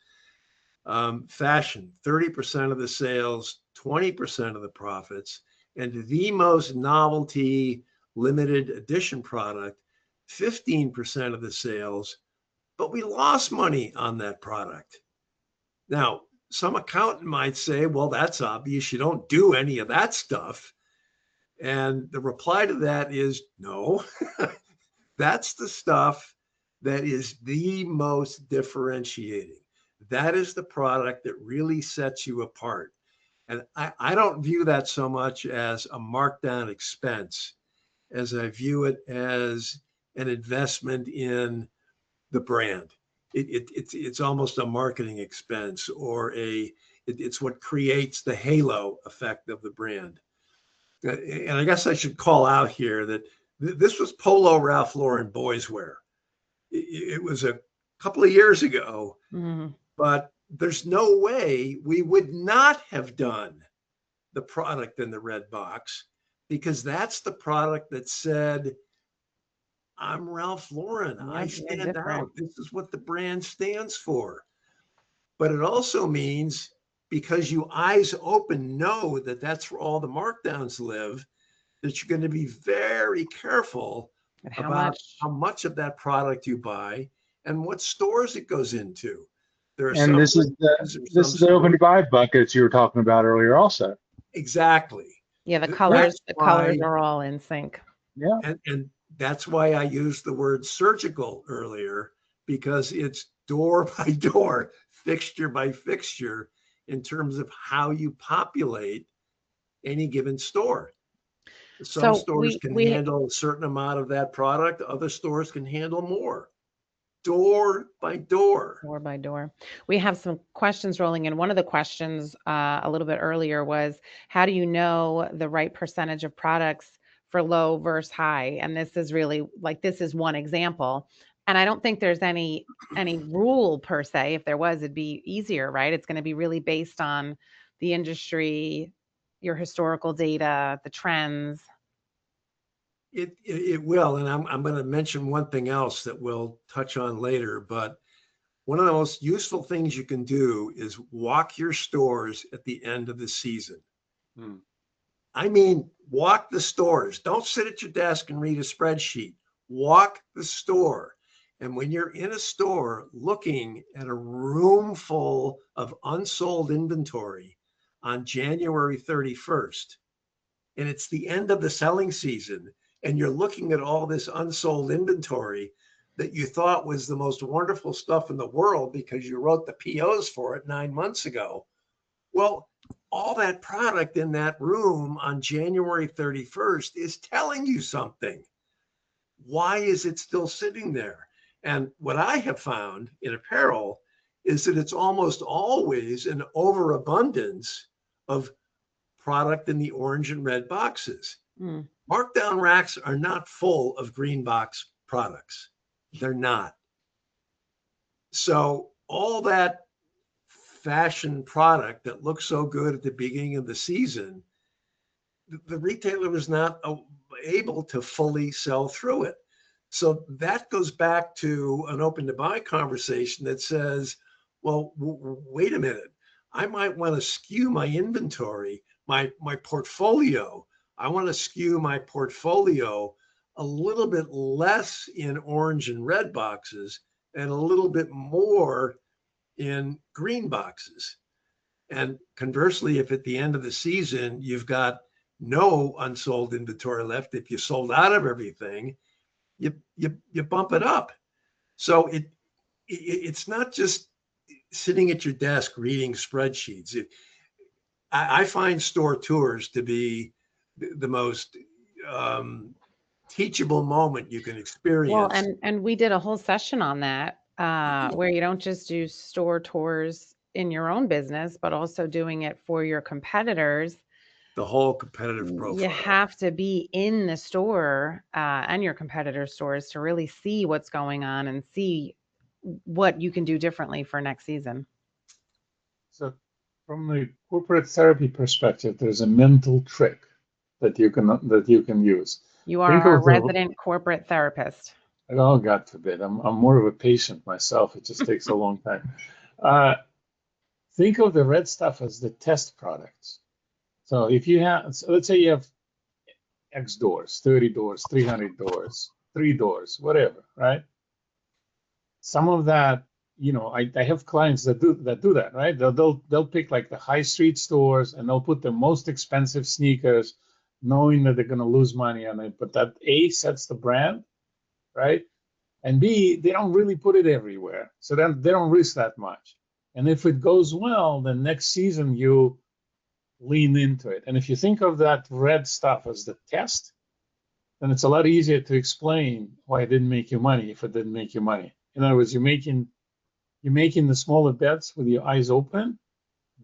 Fashion, 30% of the sales, 20% of the profits. And the most novelty limited edition product, 15% of the sales, but we lost money on that product. Now, some accountant might say, well, that's obvious. You don't do any of that stuff. And the reply to that is no. That's the stuff that is the most differentiating. That is the product that really sets you apart. And I don't view that so much as a markdown expense as I view it as an investment in the brand. It's almost a marketing expense, or it's what creates the halo effect of the brand. And I guess I should call out here that this was Polo Ralph Lauren boys wear. It was a couple of years ago, but there's no way we would not have done the product in the red box, because that's the product that said, I'm Ralph Lauren. I stand out. This is what the brand stands for. But it also means because you eyes open know that that's where all the markdowns live, that you're going to be very careful And how about much? how much of that product you buy and what stores it goes into. There are And some this is places or this some is the open to stores. buy buckets you were talking about earlier also. Exactly. Yeah, the That's colors why, are all in sync. Yeah. and that's why I used the word surgical earlier, because it's door by door, fixture by fixture, in terms of how you populate any given store. Some So stores can we handle a certain amount of that product, other stores can handle more. Door by door. door by door. We have some questions rolling in. One of the questions a little bit earlier was, how do you know the right percentage of products for low versus high? And this is really like, this is one example. And I don't think there's any rule per se. If there was, it'd be easier, right? It's going to be really based on the industry, your historical data, the trends. It will, and I'm going to mention one thing else that we'll touch on later, but one of the most useful things you can do is walk your stores at the end of the season. Hmm. I mean, walk the stores. Don't sit at your desk and read a spreadsheet. Walk the store. And when you're in a store looking at a room full of unsold inventory on January 31st, and it's the end of the selling season, and you're looking at all this unsold inventory that you thought was the most wonderful stuff in the world because you wrote the POs for it 9 months ago. Well, all that product in that room on January 31st is telling you something. Why is it still sitting there? And what I have found in apparel is that it's almost always an overabundance of product in the orange and red boxes. Mm. Markdown racks are not full of green box products. They're not. So all that fashion product that looks so good at the beginning of the season, the retailer was not able to fully sell through it. So that goes back to an open to buy conversation that says, well, wait a minute. I might want to skew my inventory, my portfolio. I want to skew my portfolio a little bit less in orange and red boxes and a little bit more in green boxes. And conversely, if at the end of the season you've got no unsold inventory left, if you sold out of everything, you bump it up. So it's not just sitting at your desk reading spreadsheets. I find store tours to be the most teachable moment you can Well, experience. and we did a whole session on that, where you don't just do store tours in your own business, but also doing it for your competitors. The whole competitive You profile. have to be in the store and your competitor stores to really see what's going on and see what you can do differently for next season. So from the corporate therapy perspective, there's a mental trick that you can use. You are Think our of the resident corporate therapist. Oh, God forbid. I'm more of a patient myself. It just takes a long time. Think of the red stuff as the test products. So if you have, so let's say you have X doors, 30 doors, 300 doors, 3 doors, whatever, right? Some of that, I have clients that do that, right? They'll pick like the high street stores and they'll put the most expensive sneakers, knowing that they're going to lose money on it. But that A sets the brand, right? And B, they don't really put it everywhere. So then they don't risk that much. And if it goes well, then next season you lean into it. And if you think of that red stuff as the test, then it's a lot easier to explain why it didn't make you money if it didn't make you money. In other words, you're making the smaller bets with your eyes open,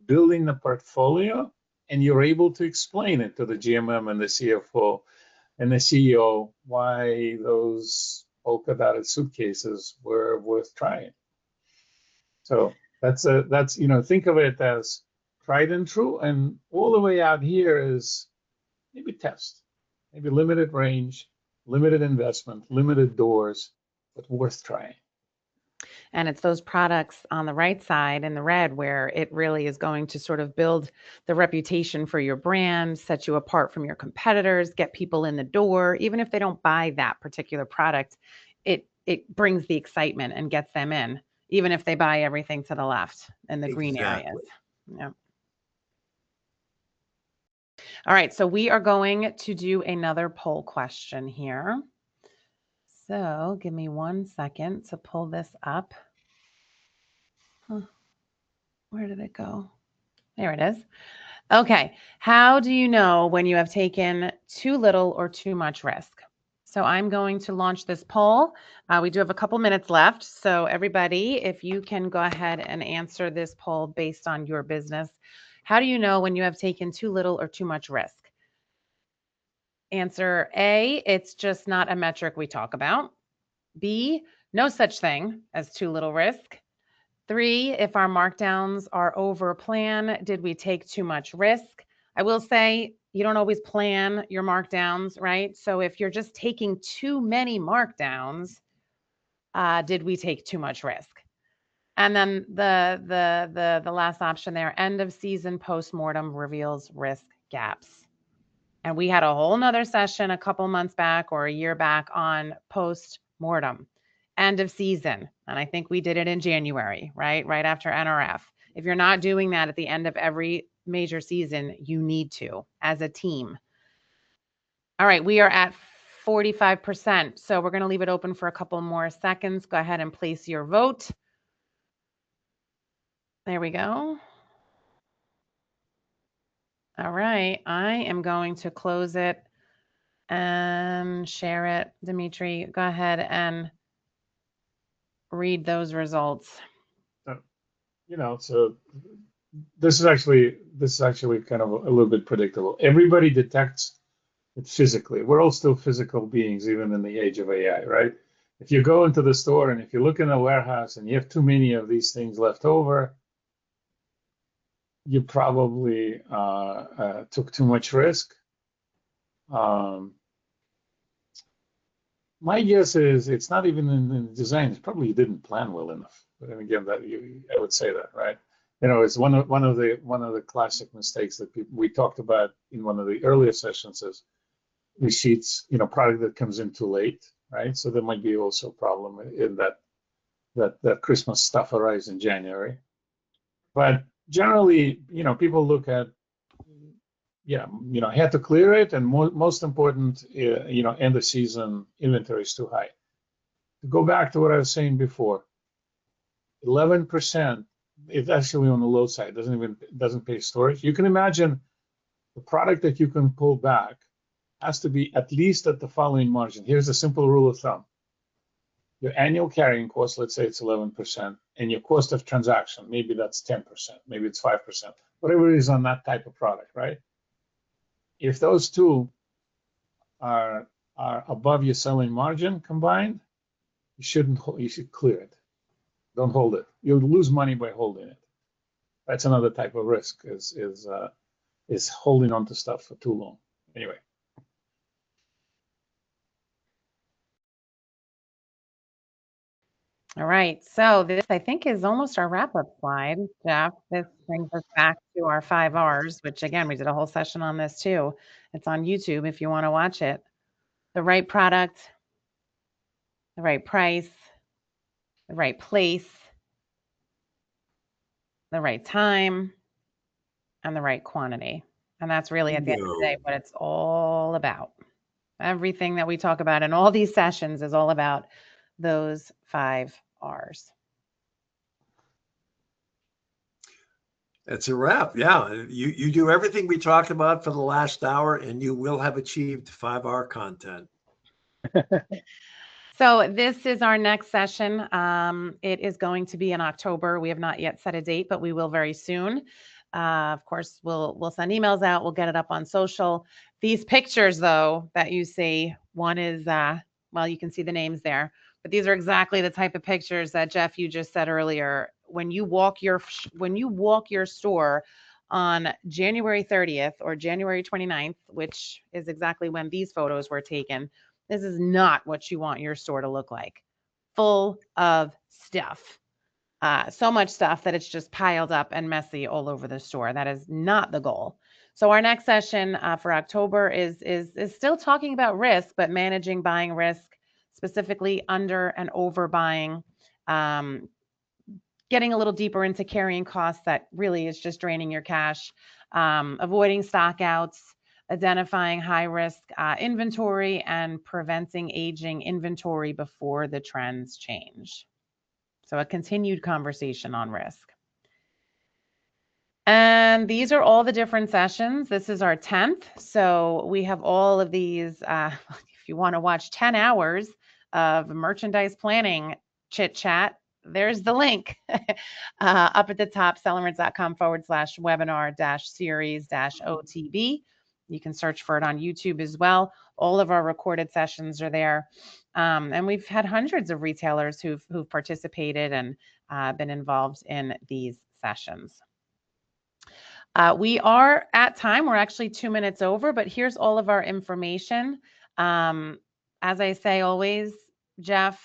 building the portfolio, and you're able to explain it to the GMM and the CFO and the CEO why those polka dotted suitcases were worth trying. So that's think of it as tried and true, and all the way out here is maybe test, maybe limited range, limited investment, limited doors, but worth trying. And it's those products on the right side in the red where it really is going to sort of build the reputation for your brand, set you apart from your competitors, get people in the door. Even if they don't buy that particular product, it brings the excitement and gets them in, even if they buy everything to the left in the green areas. Yeah. All right, so we are going to do another poll question here. So give me 1 second to pull this up. Where did it go? There it is. Okay, how do you know when you have taken too little or too much risk? So I'm going to launch this poll. We do have a couple minutes left. So everybody, if you can go ahead and answer this poll based on your business. How do you know when you have taken too little or too much risk? Answer A, it's just not a metric we talk about. B, no such thing as too little risk. 3, if our markdowns are over plan, did we take too much risk? I will say you don't always plan your markdowns, right? So if you're just taking too many markdowns, did we take too much risk? And then the last option there, end of season postmortem reveals risk gaps. And we had a whole nother session a couple months back or a year back on post-mortem, end of season. And I think we did it in January, right? Right after NRF. If you're not doing that at the end of every major season, you need to as a team. All right, we are at 45%. So we're going to leave it open for a couple more seconds. Go ahead and place your vote. There we go. All right, I am going to close it and share it. Dmitry, go ahead and read those results. So this is actually kind of a little bit predictable. Everybody detects it physically. We're all still physical beings, even in the age of AI, right? If you go into the store and if you look in a warehouse and you have too many of these things left over, you probably took too much risk. My guess is it's not even in the design. It's probably you didn't plan well enough. But then again, I would say that, right? It's one of the classic mistakes that we talked about in one of the earlier sessions is receipts, product that comes in too late, right? So there might be also a problem in that Christmas stuff arrives in January. But generally, people look at, I had to clear it, and most important, end of season inventory is too high. To go back to what I was saying before, 11% is actually on the low side. Doesn't pay storage. You can imagine the product that you can pull back has to be at least at the following margin. Here's a simple rule of thumb. Your annual carrying cost, let's say it's 11%, and your cost of transaction, maybe that's 10%, maybe it's 5%, whatever it is on that type of product, right? If those two are above your selling margin combined, you should clear it. Don't hold it. You'll lose money by holding it. That's another type of risk is holding on to stuff for too long. Anyway. All right, so this I think is almost our wrap-up slide, Jeff. This brings us back to our 5 R's, which again, we did a whole session on this too. It's on YouTube if you want to watch it. The right product, the right price, the right place, the right time, and the right quantity. And that's really at the end of the day what it's all about. Everything that we talk about in all these sessions is all about those 5 R's. That's a wrap. Yeah, you do everything we talked about for the last hour, and you will have achieved 5R content. So this is our next session. It is going to be in October. We have not yet set a date, but we will very soon. Of course, we'll send emails out. We'll get it up on social. These pictures, though, that you see, one is, well, you can see the names there, but these are exactly the type of pictures that Jeff, you just said earlier. When you walk your store on January 30th or January 29th, which is exactly when these photos were taken, this is not what you want your store to look like. Full of stuff. So much stuff that it's just piled up and messy all over the store. That is not the goal. So our next session for October is still talking about risk, but managing buying risk, specifically under and over buying, getting a little deeper into carrying costs that really is just draining your cash, avoiding stockouts, identifying high risk inventory, and preventing aging inventory before the trends change. So a continued conversation on risk. And these are all the different sessions. This is our 10th. So we have all of these. If you want to watch 10 hours of merchandise planning chit chat, there's the link up at the top, celerant.com/webinar-series-OTB. You can search for it on YouTube as well. All of our recorded sessions are there. And we've had hundreds of retailers who've participated and been involved in these sessions. We are at time. We're actually 2 minutes over, but here's all of our information. As I say always, Jeff,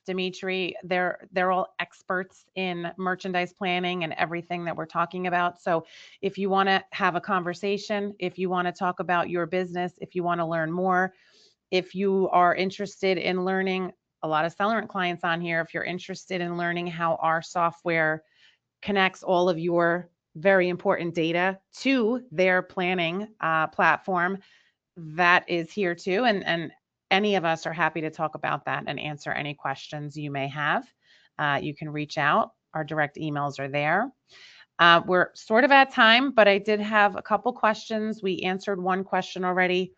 Dmitry, they're all experts in merchandise planning and everything that we're talking about. So if you want to have a conversation, if you want to talk about your business, if you want to learn more, if you are interested in learning, a lot of Celerant clients on here, if you're interested in learning how our software connects all of your very important data to their planning platform, that is here too. And any of us are happy to talk about that and answer any questions you may have. You can reach out. Our direct emails are there. We're sort of at time, but I did have a couple questions. We answered one question already,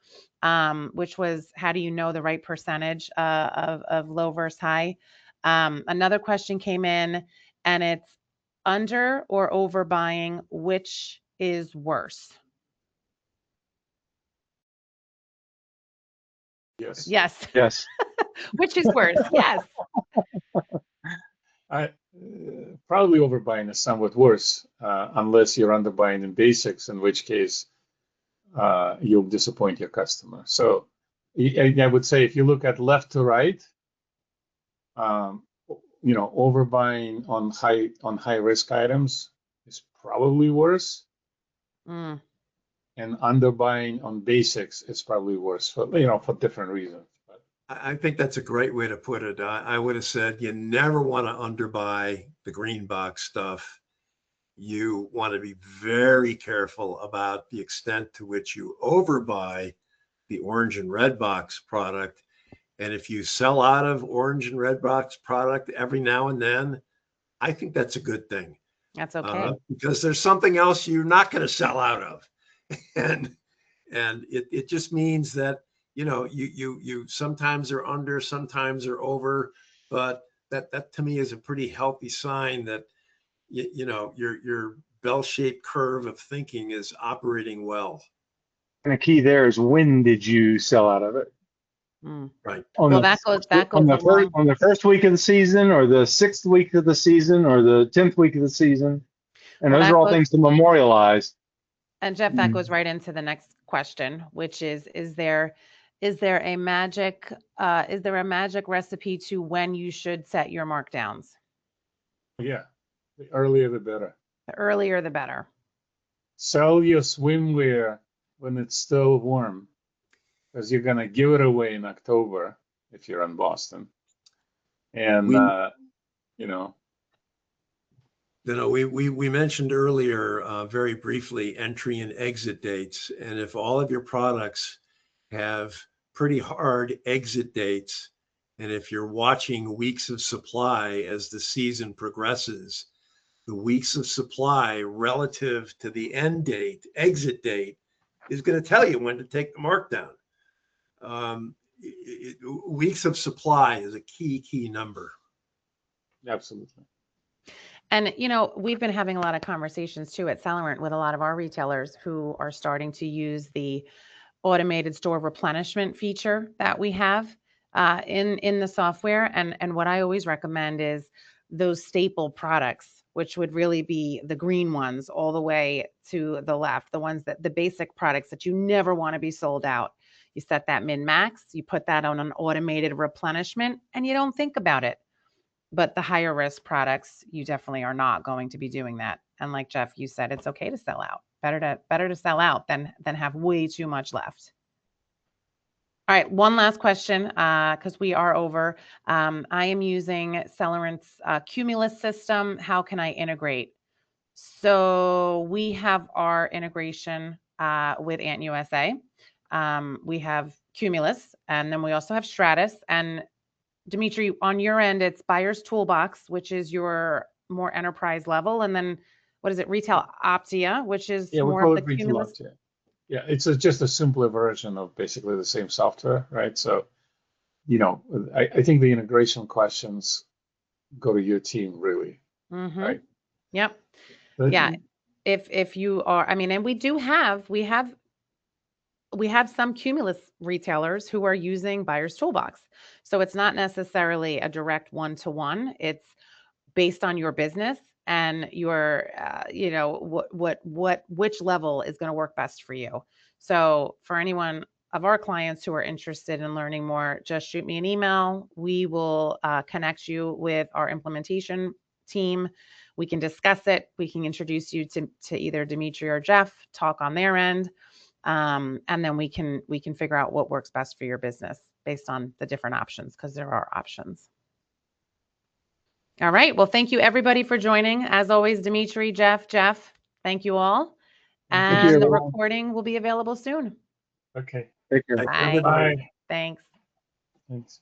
which was, how do you know the right percentage of low versus high? Another question came in, and it's under or over buying, which is worse? Yes. Yes. Which is worse? Yes. Probably overbuying is somewhat worse, unless you're underbuying in basics, in which case you'll disappoint your customer. So I would say if you look at left to right, overbuying on high risk items is probably worse. Mm. And underbuying on basics is probably worse for different reasons. But I think that's a great way to put it. I would have said you never want to underbuy the green box stuff. You want to be very careful about the extent to which you overbuy the orange and red box product. And if you sell out of orange and red box product every now and then, I think that's a good thing. That's okay. Because there's something else you're not going to sell out of. And it just means that, you sometimes are under, sometimes are over, but that to me is a pretty healthy sign that, your bell-shaped curve of thinking is operating well. And the key there is, when did you sell out of it? Mm. Right. Well, that goes on along. the first week of the season, or the 6th week of the season, or the 10th week of the season. And Well, those are all things to memorialize. And Jeff, that goes right into the next question, which is there a magic recipe to when you should set your markdowns? yeah, the earlier the better. The earlier the better. Sell your swimwear when it's still warm, because you're gonna give it away in October if you're in Boston. And we mentioned earlier very briefly entry and exit dates. And if all of your products have pretty hard exit dates, and if you're watching weeks of supply as the season progresses, the weeks of supply relative to the end date, exit date, is going to tell you when to take the markdown. Weeks of supply is a key number. Absolutely. And, we've been having a lot of conversations too at Celerant with a lot of our retailers who are starting to use the automated store replenishment feature that we have in the software. And what I always recommend is those staple products, which would really be the green ones all the way to the left, the basic products that you never want to be sold out. You set that min max, you put that on an automated replenishment, and you don't think about it. But the higher risk products, you definitely are not going to be doing that. And like Jeff, you said, it's okay to sell out. Better to sell out than have way too much left. All right, one last question, because we are over. I am using Celerant's Cumulus system. How can I integrate? So we have our integration with Ant USA. We have Cumulus, and then we also have Stratus. And Dmitry, on your end, it's Buyer's Toolbox, which is your more enterprise level, and then what is it? Retail Optia, which is more of the Cumulus. Optia. Yeah, it's just a simpler version of basically the same software, right? So, I think the integration questions go to your team, really, right? Yep. But, yeah. If you are, I mean, and we have some Cumulus retailers who are using Buyer's Toolbox. So it's not necessarily a direct one-to-one. It's based on your business and your, which level is going to work best for you. So for anyone of our clients who are interested in learning more, just shoot me an email. We will connect you with our implementation team. We can discuss it. We can introduce you to either Dmitry or Jeff, talk on their end. And then we can figure out what works best for your business based on the different options, because there are options. All right. Well, thank you everybody for joining. As always, Dmitry, Jeff, thank you all. And the recording will be available soon. Okay. Take care. Bye. Bye. Thanks. Thanks.